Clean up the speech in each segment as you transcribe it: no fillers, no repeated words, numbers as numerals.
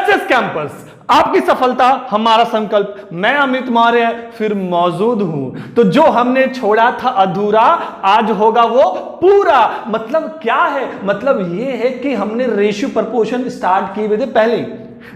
SS campus, आपकी सफलता हमारा संकल्प। मैं अमित मौर्य फिर मौजूद हूं। तो जो हमने छोड़ा था अधूरा आज होगा वो पूरा। मतलब क्या है? मतलब ये है कि हमने रेशियो प्रपोर्शन स्टार्ट किए हुए थे पहले,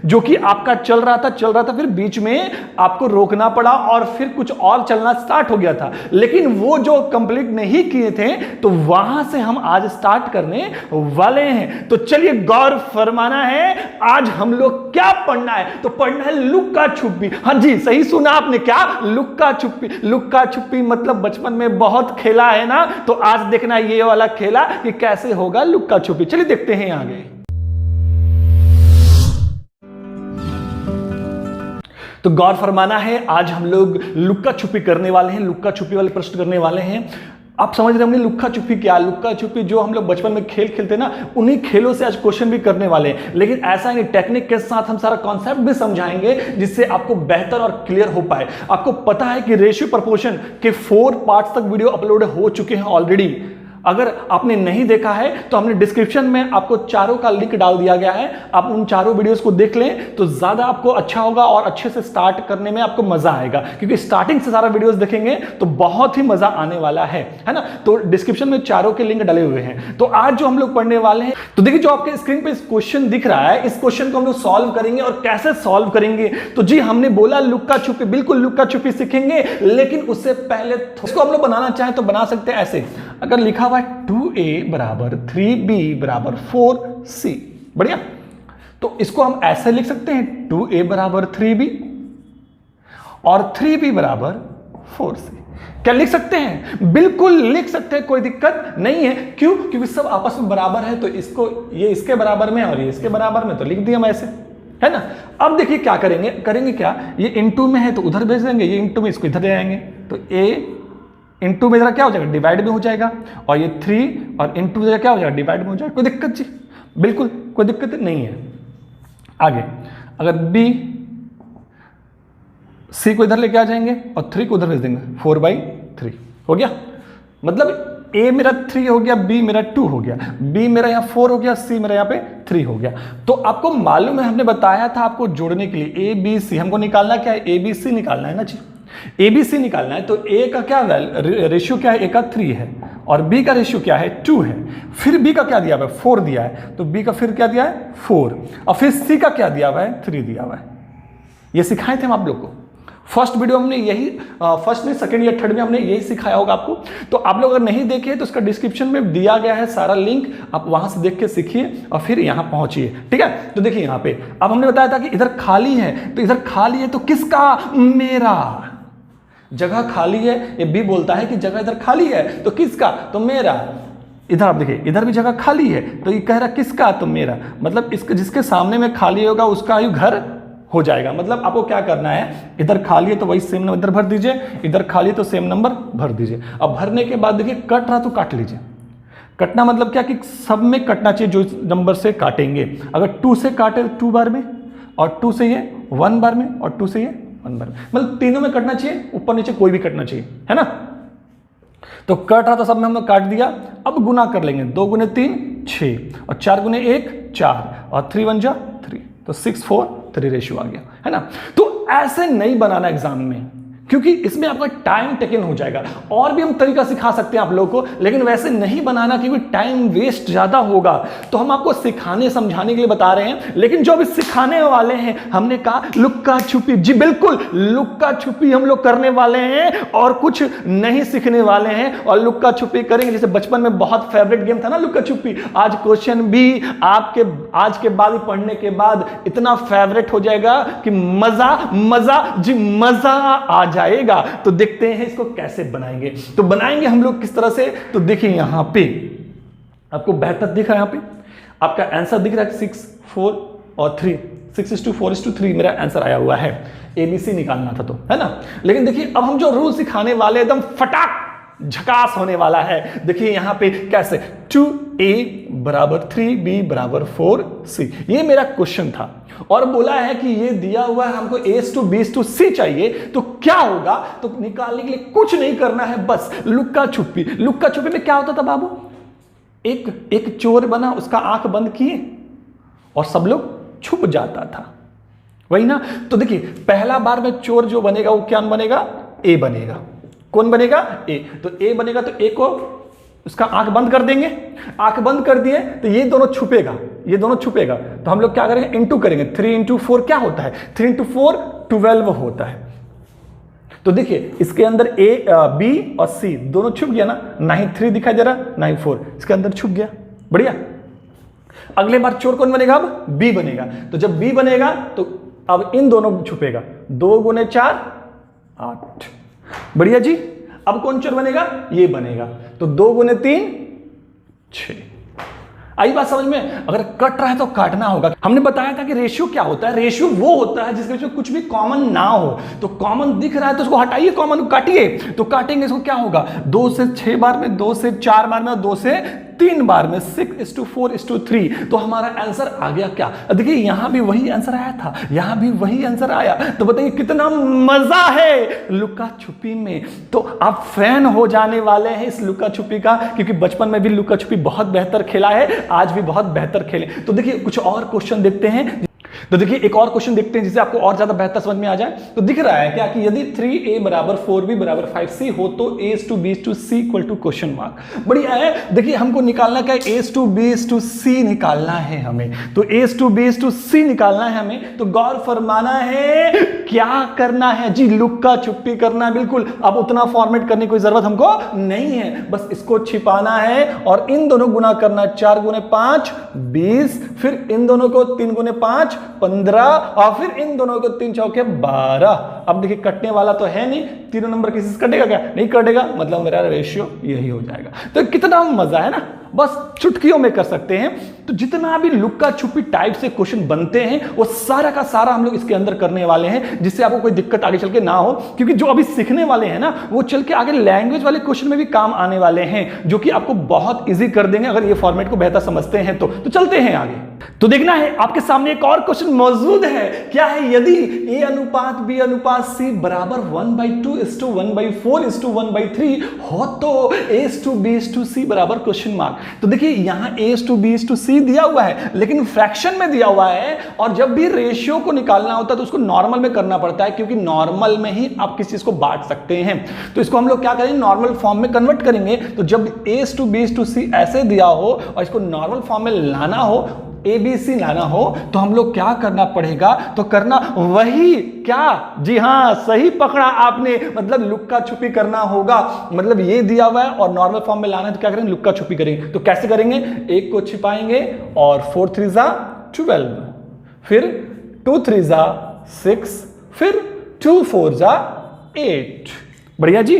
जो कि आपका चल रहा था, फिर बीच में आपको रोकना पड़ा और फिर कुछ और चलना स्टार्ट हो गया था। लेकिन वो जो कंप्लीट नहीं किए थे तो वहां से हम आज स्टार्ट करने वाले हैं। तो चलिए गौर फरमाना है, आज हम लोग क्या पढ़ना है? तो पढ़ना है लुक्का छुपी। हाँ जी, सही सुना आपने, क्या? लुक्का छुपी। लुक्का छुपी मतलब बचपन में बहुत खेला है ना, तो आज देखना ये वाला खेला कि कैसे होगा लुक्का छुपी। चलिए देखते हैं आगे। तो गौर फरमाना है, आज हम लोग लुक्का छुपी करने वाले हैं, लुक्का छुपी वाले प्रश्न करने वाले हैं। आप समझ रहे होंगे लुक्का छुपी क्या? लुक्का छुपी जो हम लोग बचपन में खेल खेलते ना, उन्हीं खेलों से आज क्वेश्चन भी करने वाले हैं। लेकिन ऐसा नहीं, टेक्निक के साथ हम सारा कॉन्सेप्ट भी समझाएंगे जिससे आपको बेहतर और क्लियर हो पाए। आपको पता है कि रेशियो प्रपोर्शन के 4 पार्ट्स तक वीडियो अपलोड हो चुके हैं ऑलरेडी। अगर आपने नहीं देखा है तो हमने डिस्क्रिप्शन में आपको चारों का लिंक डाल दिया गया है, आप उन चारों वीडियोस को देख लें तो ज्यादा आपको अच्छा होगा और अच्छे से स्टार्ट करने में आपको मजा आएगा, क्योंकि स्टार्टिंग से सारा वीडियोस देखेंगे तो बहुत ही मजा आने वाला है ना। तो डिस्क्रिप्शन में चारों के लिंक डले हुए हैं। तो आज जो हम लोग पढ़ने वाले हैं, तो देखिए जो आपके स्क्रीन पे क्वेश्चन दिख रहा है, इस क्वेश्चन को हम लोग सॉल्व करेंगे। और कैसे सॉल्व करेंगे? तो जी हमने बोला लुक्का छुपी, बिल्कुल लुक्का छुपी सीखेंगे। लेकिन उससे पहले इसको हम लोग बनाना चाहें तो बना सकते हैं ऐसे। अगर लिखा हुआ है 2a बराबर 3b बराबर 4c, बढ़िया, तो इसको हम ऐसे लिख सकते हैं 2a बराबर 3b और 3b बराबर 4c। क्या लिख सकते हैं? बिल्कुल लिख सकते हैं, कोई दिक्कत नहीं है। क्यों? क्योंकि सब आपस में बराबर है, तो इसको ये इसके बराबर में और ये इसके बराबर में, तो लिख दिया हम ऐसे, है ना। अब देखिए क्या करेंगे क्या, ये इनटू में है तो उधर भेज देंगे, ये इनटू में इसको इधर ले आएंगे, तो a इनटू में जरा क्या हो जाएगा, डिवाइड में हो जाएगा। और ये 3 और इनटू जरा क्या हो जाएगा, डिवाइड में हो जाएगा। कोई दिक्कत जी? बिल्कुल कोई दिक्कत नहीं है। आगे अगर b c को इधर लेके आ जाएंगे और 3 को उधर भेज देंगे, 4/3 हो गया। मतलब a मेरा 3 हो गया, b मेरा 2 हो गया, b मेरा यहाँ 4 हो गया, c मेरा यहाँ पे 3 हो गया। तो आपको मालूम है, हमने बताया था आपको जोड़ने के लिए a b c हमको निकालना क्या है, a b c निकालना है ना जी। ABC निकालना है तो A का क्या रेशियो क्या है, A का 3 है और B का रेशियो क्या है, 2 है। फिर B का क्या दिया हुआ है, 4 दिया है, तो B का फिर क्या दिया है, 4। और फिर C का क्या दिया हुआ है, 3 दिया हुआ है। ये सिखाए थे हम आप लोग को फर्स्ट वीडियो, हमने यही फर्स्ट में, सेकंड या थर्ड में हमने यही सिखाया होगा आपको। तो आप लोग अगर नहीं देखे तो उसका डिस्क्रिप्शन में दिया गया है सारा लिंक, आप वहां से देख के सीखिए और फिर यहां पहुंचिए, ठीक है। तो देखिए यहां पे अब हमने बताया था कि इधर खाली है, तो इधर खाली है तो किसका, मेरा। जगह खाली है, ये बी बोलता है कि जगह इधर खाली है तो किसका, तो मेरा। इधर आप देखिए, इधर भी जगह खाली है तो ये कह रहा किसका, तो मेरा। मतलब इसके जिसके सामने में खाली होगा उसका ही घर हो जाएगा। मतलब आपको क्या करना है, इधर खाली है तो वही सेम नंबर इधर भर दीजिए, इधर खाली है तो सेम नंबर भर दीजिए। अब भरने के बाद देखिए कट रहा तो काट लीजिए। कटना मतलब क्या कि सब में कटना चाहिए जो नंबर से काटेंगे। अगर 2 से काटे तो 2 बार में, और 2 से ये 1 बार में, और 2 से ये 1 बार में, मतलब तीनों में कटना चाहिए, ऊपर नीचे कोई भी कटना चाहिए, है ना। तो कट रहा था सब में हमने काट दिया। अब गुना कर लेंगे, 2 गुने 3 6 और 4 गुने 1 4 और 3 1 जा 3, तो 6 4 3 रेशियो आ गया, है ना। तो ऐसे नहीं बनाना एग्जाम में, क्योंकि इसमें आपका टाइम टेकन हो जाएगा। और भी हम तरीका सिखा सकते हैं आप लोगों को, लेकिन वैसे नहीं बनाना क्योंकि टाइम वेस्ट ज्यादा होगा। तो हम आपको सिखाने समझाने के लिए बता रहे हैं। लेकिन जो अभी सिखाने वाले हैं, हमने कहा लुक्का छुपी, जी बिल्कुल लुक्का छुपी हम लोग करने वाले हैं और कुछ नहीं सीखने वाले हैं। और लुक्का छुपी करेंगे, जैसे बचपन में बहुत फेवरेट गेम था ना लुक्का छुपी। आज क्वेश्चन भी आपके आज के बाद पढ़ने के बाद इतना फेवरेट हो जाएगा कि मजा मजा जी मजा आ जाएगा। तो देखते हैं इसको कैसे बनाएंगे। तो बनाएंगे हम लोग किस तरह से, तो देखिए यहां पे आपको बेहतर दिख रहा है, यहां पे आपका आंसर दिख रहा है 6 4 और 3, 6:4:3 मेरा आंसर आया हुआ है। ABC निकालना था तो, है ना। लेकिन देखिए अब हम जो रूल सिखाने वाले एकदम फटाक झकास होने वाला है। देखिए यहां पे कैसे, 2a बराबर 3b बराबर 4c, ये मेरा क्वेश्चन था और बोला है कि ये दिया हुआ है हमको A:B:C चाहिए। तो क्या होगा, तो निकालने के लिए कुछ नहीं करना है, बस लुक्का छुपी। लुक्का छुपी में क्या होता था बाबू, एक चोर बना, उसका आंख बंद किए और सब लोग छुप जाता था। वही ना। तो देखिए पहला बार में चोर जो बनेगा वो क्या बनेगा, ए बनेगा। कौन बनेगा, ए। तो ए बनेगा तो ए को उसका आंख बंद कर देंगे, आंख बंद कर दिए तो ये दोनों छुपेगा, ये दोनों छुपेगा। तो हम लोग क्या करेंगे, इंटू करेंगे। 3 इंटू 4 क्या होता है, 3 इंटू 4 12 होता है। तो देखिए इसके अंदर ए बी और सी दोनों छुप गया ना, ना ही 3 दिखाई दे रहा ना ही 4, इसके अंदर छुप गया। बढ़िया। अगले बार चोर कौन बनेगा, अब बी बनेगा। तो जब बी बनेगा तो अब इन दोनों छुपेगा, 2 गुने 4 8। बढ़िया जी। अब कौन चोर बनेगा, ये बनेगा। तो 2 गुने 3 6। आई बात समझ में। अगर कट रहा है तो काटना होगा। हमने बताया था कि रेशियो क्या होता है, रेशियो वो होता है जिसके बीच कुछ भी कॉमन ना हो। तो कॉमन दिख रहा है तो उसको हटाइए, कॉमन काटिए। तो काटेंगे इसको क्या होगा, 2 से 6 बार में, 2 से 4 बार में और 2 से 3 बार में, 6:4:3। तो हमारा आंसर आ गया क्या, देखिए यहां भी वही आंसर आया था, यहां भी वही आंसर आया। तो बताइए कितना मजा है लुका छुपी में। तो आप फैन हो जाने वाले हैं इस लुका छुपी का, क्योंकि बचपन में भी लुका छुपी बहुत बेहतर खेला है, आज भी बहुत बेहतर खेले। तो देखिए कुछ और क्वेश्चन देखते हैं। तो देखिए एक और क्वेश्चन देखते हैं जिससे आपको और ज्यादा बेहतर समझ में आ जाए। तो दिख रहा है क्या कि यदि 3a बराबर 4b बराबर 5c हो तो a:b:c equal to question mark. बढ़िया है। देखिए हमको निकालना क्या है, a:b:c निकालना है हमें। तो a:b:c निकालना है हमें। तो गौर फरमाना है क्या करना है जी, लुक्का छुपी करना है। बिल्कुल, अब उतना फॉर्मेट करने की कोई जरूरत हमको नहीं है, बस इसको छिपाना है और इन दोनों गुना करना, 4 गुने 5 20, फिर इन दोनों को 3 गुने 5 15 और फिर इन दोनों को 3 चौके 12। अब देखिए कटने वाला तो है नहीं, तीनों नंबर किसी से कटेगा क्या, नहीं कटेगा, मतलब मेरा रेशियो यही हो जाएगा। तो कितना मजा है ना, बस चुटकियों में कर सकते हैं। तो जितना भी लुक्का छुपी टाइप से क्वेश्चन बनते हैं वो सारा का सारा हम लोग इसके अंदर करने वाले हैं, जिससे आपको कोई दिक्कत आगे चल के ना हो। क्योंकि जो अभी सीखने वाले हैं ना वो चल के आगे लैंग्वेज वाले क्वेश्चन में भी काम आने वाले हैं, जो कि आपको बहुत इजी कर देंगे अगर ये फॉर्मेट को बेहतर समझते हैं। तो चलते हैं आगे। तो देखना है आपके सामने एक और क्वेश्चन मौजूद है। क्या है, यदि a अनुपात b अनुपात c बराबर 1/2:1/4:1/3 हो तो a:b:c बराबर क्वेश्चन मार्क। तो देखिए यहां a:b:c दिया हुआ है, लेकिन फ्रैक्शन में दिया हुआ है। और जब भी रेशियो को निकालना होता है तो उसको नॉर्मल में करना पड़ता है, क्योंकि नॉर्मल में ही आप किसी चीज को बांट सकते हैं। तो इसको हम लोग क्या करेंगे, नॉर्मल फॉर्म में कन्वर्ट करेंगे। तो जब a:b:c ऐसे दिया हो और इसको नॉर्मल फॉर्म में लाना हो, ABC लाना हो, तो हम लोग क्या करना पड़ेगा, तो करना वही क्या, जी हां सही पकड़ा आपने, मतलब लुक्का छुपी करना होगा। मतलब ये दिया हुआ है और नॉर्मल फॉर्म में लाना है तो क्या करेंगे, लुक्का छुपी करेंगे। तो कैसे करेंगे, एक को छिपाएंगे और 4 3 12, फिर 2 3 6, फिर 2 4 8। बढ़िया जी।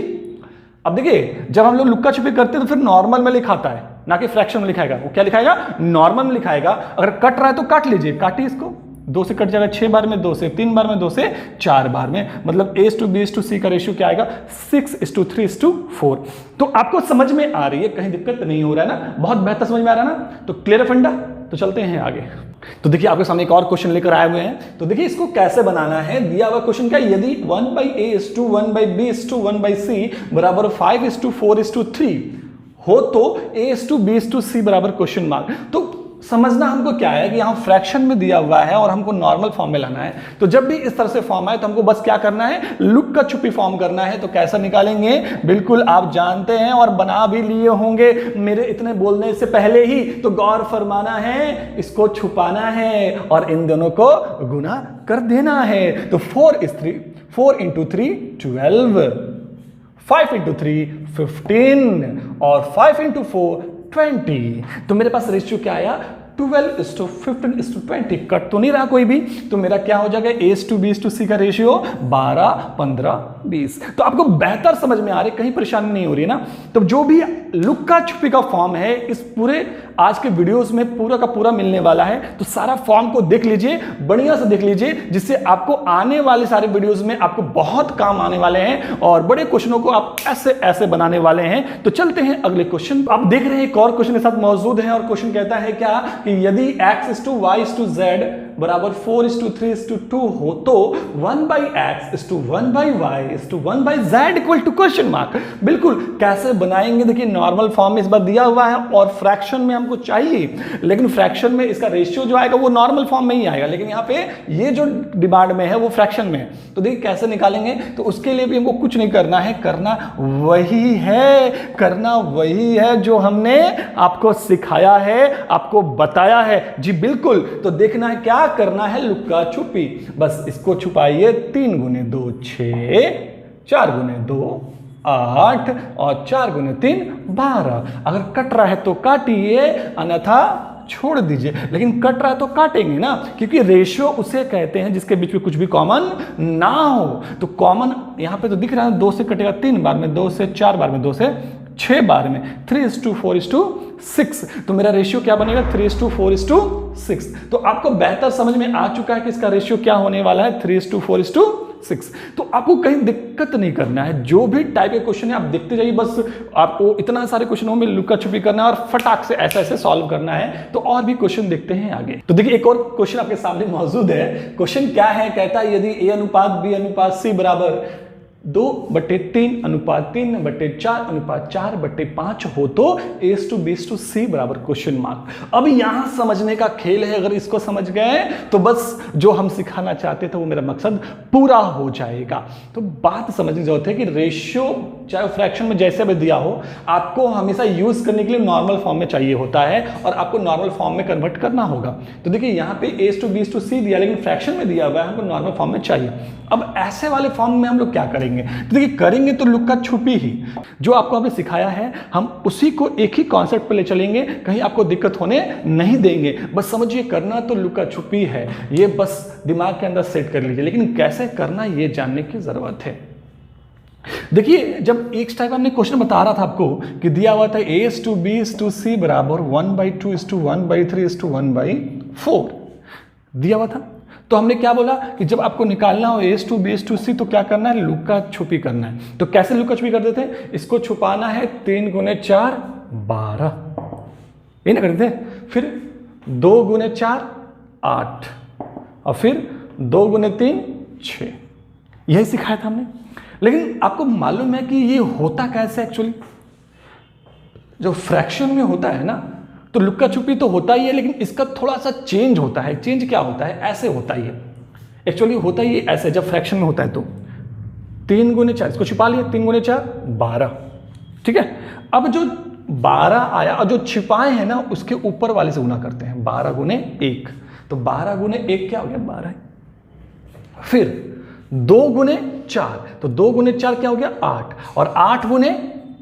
अब देखिए जब हम लोग लुक्का छुपी करते हैं तो फिर नॉर्मल में लिखाता है, ना कि फ्रैक्शन में लिखाएगा। वो क्या लिखाएगा, नॉर्मल में लिखाएगा। अगर कट रहा है तो काट लीजिए, काटिए इसको, 2 से कट जाएगा 6 बार में, 2 से 3 बार में, 2 से 4 बार में। मतलब a:b:c का रेशियो क्या आएगा, 6:3:4। तो आपको समझ में आ रही है, कहीं दिक्कत नहीं हो रहा है ना, बहुत बेहतर समझ में आ रहा है ना। तो क्लियर है फंडा। तो चलते हैं आगे। तो देखिए आपके सामने एक और क्वेश्चन लेकर आए हुए हैं। तो देखिए इसको कैसे बनाना है, दिया हुआ क्वेश्चन क्या, यदि 1/a:1/b:1/c बराबर 5:4:3 हो तो a:b:c बराबर क्वेश्चन मार्क। तो समझना हमको क्या है कि यहां फ्रैक्शन में दिया हुआ है और हमको नॉर्मल फॉर्म में लाना है। तो जब भी इस तरह से फॉर्म आए तो हमको बस क्या करना है, लुक्का छुपी फॉर्म करना है। तो कैसा निकालेंगे, बिल्कुल आप जानते हैं और बना भी लिए होंगे मेरे इतने बोलने से पहले ही। तो गौर फरमाना है, इसको छुपाना है और इन दोनों को गुना कर देना है। तो 4 × 3 12, 5 × 3 15 और 5 × 4 20। तो मेरे पास रेशियो क्या आया, 12:15:20। कट तो नहीं रहा कोई भी, तो मेरा क्या हो जाएगा, a:b:c का रेशियो 12 15 20। तो आपको बेहतर समझ में आ रही, कहीं परेशानी नहीं हो रही है ना। तो जो भी लुक्का छुपी का फॉर्म है इस पूरे आज के वीडियोस में पूरा का पूरा मिलने वाला है। तो सारा फॉर्म को देख लीजिए, बढ़िया से देख लीजिए, जिससे आपको आने वाले सारे वीडियोस में आपको बहुत काम आने वाले हैं और बड़े क्वेश्चनों को आप ऐसे ऐसे बनाने वाले हैं। तो चलते हैं अगले क्वेश्चन। आप देख रहे हैं एक और क्वेश्चन के साथ मौजूद है और क्वेश्चन कहता है क्या कि यदि x/y/z बराबर 4:3:2 हो तो 1/x:1/y:1/z equal to question mark. बिल्कुल कैसे बनाएंगे, देखिए नॉर्मल फॉर्म में इस बार दिया हुआ है और फ्रैक्शन में हमको चाहिए, लेकिन फ्रैक्शन में इसका रेशियो जो आएगा वो नॉर्मल फॉर्म में ही आएगा, लेकिन यहाँ पे ये जो डिमांड में है वो फ्रैक्शन में है। तो देखिए कैसे निकालेंगे, तो उसके लिए भी हमको कुछ नहीं करना है, करना वही है जो हमने आपको सिखाया है, आपको बताया है जी बिल्कुल। तो देखना है क्या करना है, लुक्का छुपी। बस इसको छुपाइए, 3 × 2 6, 4 × 2 8 और 4 × 3 12। अगर कट रहा है तो काटिए, अन्यथा छोड़ दीजिए, लेकिन कट रहा है तो काटेंगे ना, क्योंकि रेशियो उसे कहते हैं जिसके बीच में कुछ भी कॉमन ना हो। तो कॉमन यहां पे तो दिख रहा है, 2 से कटेगा 3 बार में, 2 से 4 बार में, 2 से 6 बार में, 3:4:6। तो मेरा रेशियो क्या बनेगा, 3:4:6। तो आपको बेहतर समझ में आ चुका है कि इसका रेशियो क्या होने वाला है, 3:4:6। तो आपको कहीं दिक्कत नहीं करना है, जो भी टाइप के क्वेश्चन है आप देखते जाइए, बस आपको इतना सारे क्वेश्चनों में लुका छुपी करना है और फटाक से ऐसे ऐसे सॉल्व करना है। तो और भी क्वेश्चन देखते हैं आगे। तो देखिए एक और क्वेश्चन आपके सामने मौजूद है। क्वेश्चन क्या है, कहता है यदि A:B:C बराबर 2/3:3/4/4/5 हो तो A:B:C बराबर क्वेश्चन मार्क। अब यहां समझने का खेल है, अगर इसको समझ गए तो बस जो हम सिखाना चाहते थे वो मेरा मकसद पूरा हो जाएगा। तो बात समझने की जरूरत है कि रेशियो चाहे फ्रैक्शन में जैसे भी दिया हो, आपको हमेशा यूज करने के लिए नॉर्मल फॉर्म में चाहिए होता है और आपको नॉर्मल फॉर्म में कन्वर्ट करना होगा। तो देखिए यहां पे A:B:C दिया, लेकिन फ्रैक्शन में दिया हुआ है, हमको नॉर्मल फॉर्म में चाहिए। अब ऐसे वाले फॉर्म में हम लोग क्या करेंगे, तो देखिए करेंगे तो लुक्का छुपी ही, जो आपको हमने सिखाया है हम उसी को एक ही कॉन्सेप्ट पे ले चलेंगे, कहीं आपको दिक्कत होने नहीं देंगे। बस समझिए करना तो लुक्का छुपी है, ये बस दिमाग के अंदर सेट कर लीजिए, लेकिन कैसे करना ये जानने की जरूरत है। देखिए जब एक टाइप हमने क्वेश्चन बता रहा था आपको कि दिया हुआ था A:B:C बराबर 1/2:1/3:1/4 दिया हुआ था, तो हमने क्या बोला कि जब आपको निकालना हो A:B:C तो क्या करना है, लुक्का छुपी करना है। तो कैसे लुक्का छुपी कर देते हैं, इसको छुपाना है 3 × 4 12, ये ना करते, फिर 2 × 4 8 और फिर 2 × 3 6, यही सिखाया था हमने। लेकिन आपको मालूम है कि ये होता कैसे, एक्चुअली जो फ्रैक्शन में होता है ना, तो लुक्का छुपी तो होता ही है, लेकिन इसका थोड़ा सा चेंज होता है। चेंज क्या होता है, ऐसे होता ही है, एक्चुअली होता ही ऐसे जब फ्रैक्शन में होता है। तो 3 × 4, इसको छिपा लिया, 3 × 4 12, ठीक है। अब जो 12 आया और जो छिपाए हैं ना उसके ऊपर वाले से गुना करते हैं, 12 × 1, तो 12 × 1 क्या हो गया, 12। फिर 2 × 4, तो 2 × 4 क्या हो गया, 8, और 8 ×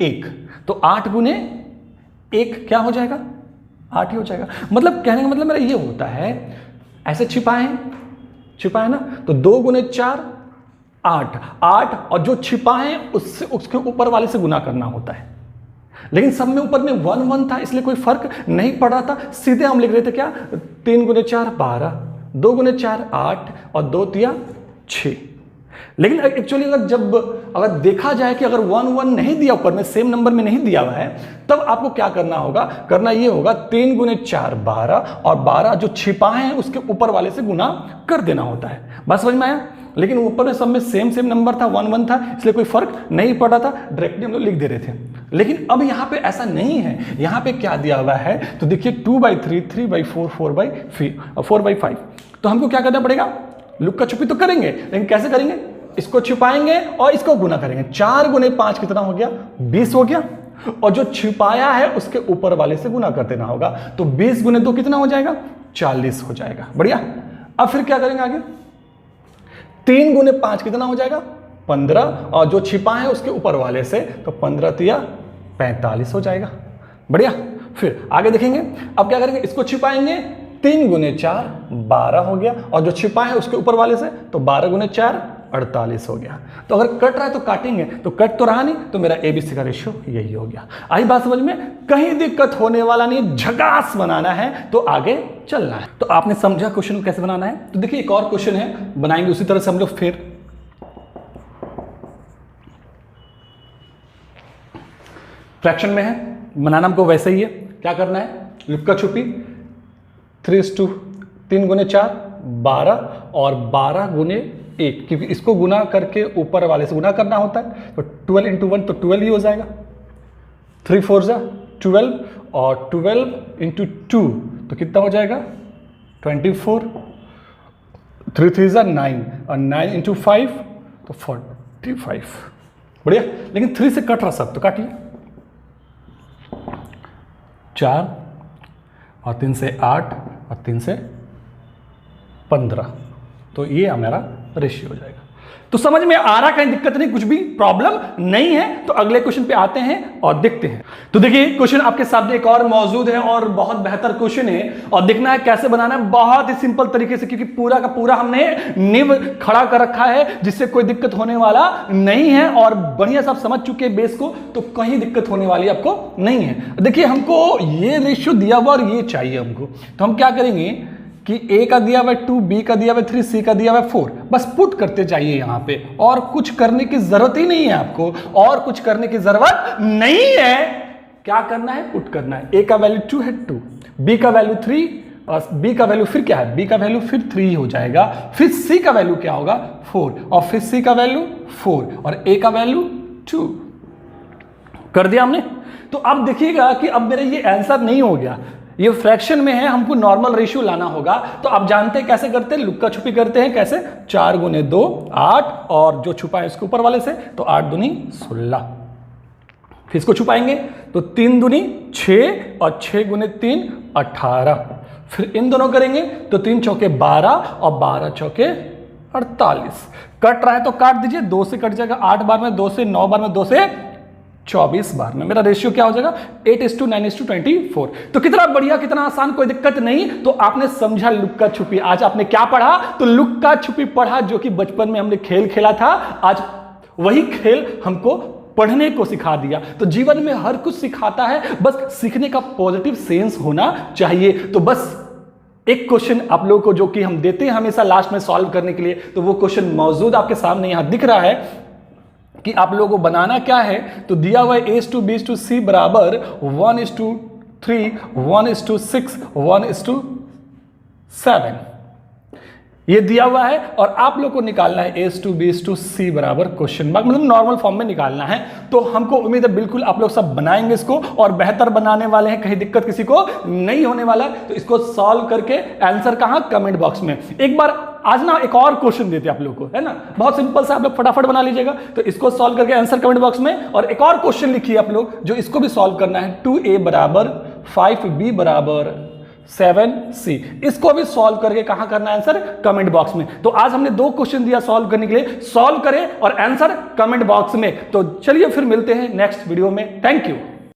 1, तो 8 × 1 क्या हो जाएगा, 8 ही हो जाएगा। मतलब कहने का मतलब मेरा ये होता है, ऐसे छिपाए ना, तो 2 × 4 8 और जो छिपाए हैं उससे उसके ऊपर वाले से गुना करना होता है। लेकिन सब में ऊपर में 1 1 था, इसलिए कोई फर्क नहीं पड़ रहा था, सीधे हम लिख रहे थे क्या, 3 × 4 12, 2 × 4 8 और 2 × 3 6। लेकिन एक्चुअली अगर देखा जाए कि अगर 1 1 नहीं दिया ऊपर में, सेम नंबर में नहीं दिया हुआ है, तब आपको क्या करना होगा, करना ये होगा 3 × 4 12 और 12 जो छिपाए हैं उसके ऊपर वाले से गुना कर देना होता है। बस समझ में आया। लेकिन ऊपर में सब में सेम नंबर था, 1 1 था, इसलिए कोई फर्क नहीं पड़ रहा था, डायरेक्टली हम लोग लिख दे रहे थे। लेकिन अब यहाँ पे ऐसा नहीं है, यहाँ पे क्या दिया हुआ है, तो देखिए 2/3 3/4 4/5। तो हमको क्या करना पड़ेगा, लुक्का छुपी तो करेंगे, लेकिन कैसे करेंगे, इसको छिपाएंगे और इसको गुना करेंगे। 4 × 5 कितना हो गया, 20 हो गया, और जो छिपाया है उसके ऊपर वाले से गुना कर देना होगा, तो 20 × 2 कितना हो जाएगा, 40 हो जाएगा। बढ़िया। अब फिर क्या करेंगे आगे, 3 × 5 कितना हो जाएगा, 15, और जो छिपा है उसके ऊपर वाले से, तो 15 × 3 45 हो जाएगा। बढ़िया। फिर आगे देखेंगे, अब क्या करेंगे, इसको छिपाएंगे, 3 × 4 12 हो गया, और जो छिपा है उसके ऊपर वाले से, तो 12 × 4 48 हो गया। तो अगर कट रहा है तो काटेंगे, तो कट तो रहा नहीं, तो मेरा ABC का रेशियो यही हो गया। आई बात समझ में, कहीं दिक्कत होने वाला नहीं, झकास बनाना है तो आगे चलना है। तो आपने समझा क्वेश्चन को कैसे बनाना है। तो देखिए एक और क्वेश्चन है, बनाएंगे उसी तरह से हम लोग। फिर फ्रैक्शन में है, बनाना हमको वैसे ही है। क्या करना है, लुक्का छुपी, 3 × 4 12 और 12 गुने 1, क्योंकि इसको गुना करके ऊपर वाले से गुना करना होता है, तो 12 इंटू 1 तो 12 ही हो जाएगा। 3 4 जा 12 और 12 इंटू 2 तो कितना हो जाएगा 24, 3 3 जा 9 और 9 इंटू 5 तो 45। बढ़िया, लेकिन 3 से कट रहा सब, तो काटिए। 4 और 3 से 8 और 3 से 15, तो ये हमारा रेशियो हो जाएगा। तो समझ में आ रहा, कहीं दिक्कत नहीं, कुछ भी प्रॉब्लम नहीं है। तो अगले क्वेश्चन पे आते हैं और देखते हैं। तो देखिए क्वेश्चन आपके सामने एक और मौजूद है और बहुत बेहतर क्वेश्चन है, और देखना है कैसे बनाना है, बहुत ही सिंपल तरीके से, क्योंकि पूरा का पूरा हमने नींव खड़ा कर रखा है, जिससे कोई दिक्कत होने वाला नहीं है, और बढ़िया से आप समझ चुके हैं बेस को, तो कहीं दिक्कत होने वाली आपको नहीं है। देखिए हमको ये रेशियो दिया हुआ और ये चाहिए हमको, तो हम क्या करेंगे कि A का दिया हुआ 2, B का दिया हुआ 3, C का दिया हुआ 4, बस पुट करते जाइए यहाँ पे, और कुछ करने की जरूरत ही नहीं है आपको, और कुछ करने की जरूरत नहीं है। क्या करना है, पुट करना है। A का वैल्यू 2 है 2, B का वैल्यू 3, और B का वैल्यू फिर क्या है, B का वैल्यू फिर 3 हो जाएगा, फिर C का वैल्यू क्या होगा 4, और फिर C का वैल्यू 4, और A का वैल्यू 2 कर दिया हमने। तो अब देखिएगा कि अब मेरा ये आंसर नहीं हो गया, ये फ्रैक्शन में है, हमको नॉर्मल रेशियो लाना होगा। तो आप जानते हैं कैसे करते हैं, लुक्का छुपी करते हैं। कैसे, 4 गुने 2 8, और जो छुपा है इसके ऊपर वाले से, तो 8 दूनी 16। फिर इसको छुपाएंगे तो 3 दूनी 6, और 6 गुने 3 18। फिर इन दोनों करेंगे तो 3 चौके 12, और 12 चौके 48। कट रहा है तो काट दीजिए, 2 से कट जाएगा, 8 बार में 2 से, 9 बार में 2 से, 24 बार में। मेरा रेशियो क्या हो जाएगा 8:9:24। तो कितना बढ़िया, कितना आसान, कोई दिक्कत नहीं। तो आपने समझा लुक्का छुपी। आज आपने क्या पढ़ा, तो लुक्का छुपी पढ़ा, जो कि बचपन में हमने खेल खेला था। आज वही खेल हमको पढ़ने को सिखा दिया। तो जीवन में हर कुछ सिखाता है, बस सीखने का पॉजिटिव सेंस होना चाहिए। तो बस एक क्वेश्चन आप लोगों को जो कि हम देते हैं हमेशा लास्ट में सॉल्व करने के लिए, तो वो क्वेश्चन मौजूद आपके सामने यहां दिख रहा है कि आप लोगों को बनाना क्या है। तो दिया हुआ है A:B:C बराबर 1:3, 1:6, 1:7, ये दिया हुआ है, और आप लोग को निकालना है A:B:C बराबर क्वेश्चन मार्क, मतलब नॉर्मल फॉर्म में निकालना है। तो हमको उम्मीद है बिल्कुल आप लोग सब बनाएंगे इसको, और बेहतर बनाने वाले हैं, कहीं दिक्कत किसी को नहीं होने वाला। तो इसको सॉल्व करके आंसर कहां, कमेंट बॉक्स में। एक बार आज ना एक और क्वेश्चन देते हैं आप लोग को, है ना, बहुत सिंपल सा, आप लोग फटाफट बना लीजिएगा। तो इसको सॉल्व करके आंसर कमेंट बॉक्स में, और एक और क्वेश्चन लिखिए आप लोग, जो इसको भी सॉल्व करना है। 2A बराबर 5B बराबर 7C, इसको भी सॉल्व करके कहां करना है आंसर, कमेंट बॉक्स में। तो आज हमने 2 क्वेश्चन दिया सॉल्व करने के लिए, सॉल्व करें और आंसर कमेंट बॉक्स में। तो चलिए फिर मिलते हैं नेक्स्ट वीडियो में। Thank you.